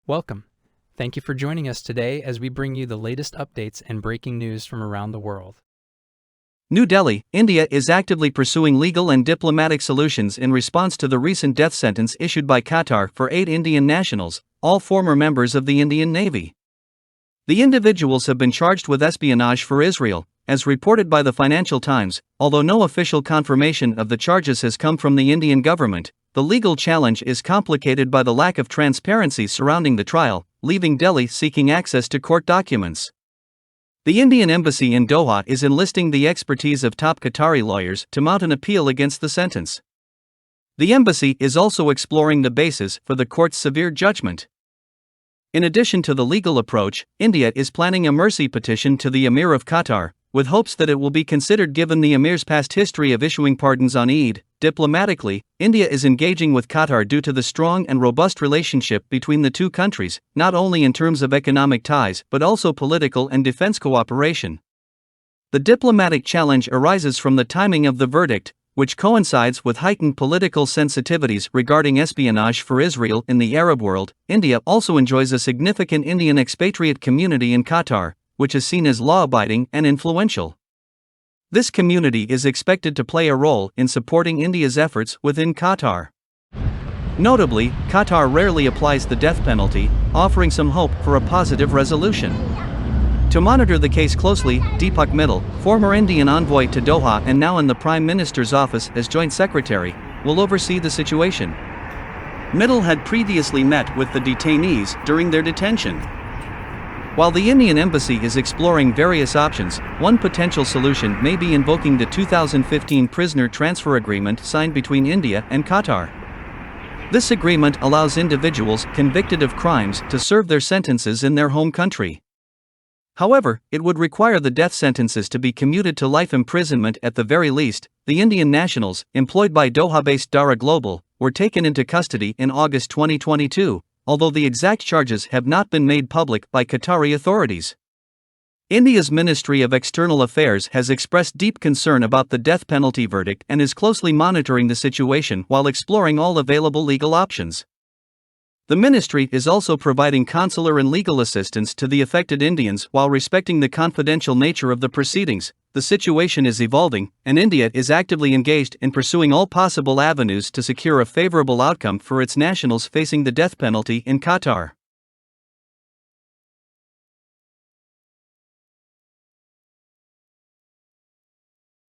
Welcome. Thank you for joining us today as we bring you the latest updates and breaking news from around the world. New Delhi, India is actively pursuing legal and diplomatic solutions in response to the recent death sentence issued by Qatar for 8 Indian nationals, all former members of the Indian Navy. The individuals have been charged with espionage for Israel, as reported by the Financial Times. Although no official confirmation of the charges has come from the Indian government, the legal challenge is complicated by the lack of transparency surrounding the trial, leaving Delhi seeking access to court documents. The Indian embassy in Doha is enlisting the expertise of top Qatari lawyers to mount an appeal against the sentence. The embassy is also exploring the basis for the court's severe judgment. In addition to the legal approach, India is planning a mercy petition to the Emir of Qatar, with hopes that it will be considered given the Emir's past history of issuing pardons on Eid. Diplomatically, India is engaging with Qatar due to the strong and robust relationship between the two countries, not only in terms of economic ties but also political and defense cooperation. The diplomatic challenge arises from the timing of the verdict, which coincides with heightened political sensitivities regarding espionage for Israel in the Arab world. India also enjoys a significant Indian expatriate community in Qatar, which is seen as law-abiding and influential. This community is expected to play a role in supporting India's efforts within Qatar. Notably, Qatar rarely applies the death penalty, offering some hope for a positive resolution. To monitor the case closely, Deepak Mittal, former Indian envoy to Doha and now in the Prime Minister's office as Joint Secretary, will oversee the situation. Mittal had previously met with the detainees during their detention. While the Indian embassy is exploring various options, one potential solution may be invoking the 2015 prisoner transfer agreement signed between India and Qatar. This agreement allows individuals convicted of crimes to serve their sentences in their home country. However, it would require the death sentences to be commuted to life imprisonment at the very least. The Indian nationals, employed by Doha-based Dara Global, were taken into custody in August 2022. Although the exact charges have not been made public by Qatari authorities. India's Ministry of External Affairs has expressed deep concern about the death penalty verdict and is closely monitoring the situation while exploring all available legal options. The ministry is also providing consular and legal assistance to the affected Indians while respecting the confidential nature of the proceedings. The situation is evolving, and India is actively engaged in pursuing all possible avenues to secure a favorable outcome for its nationals facing the death penalty in Qatar.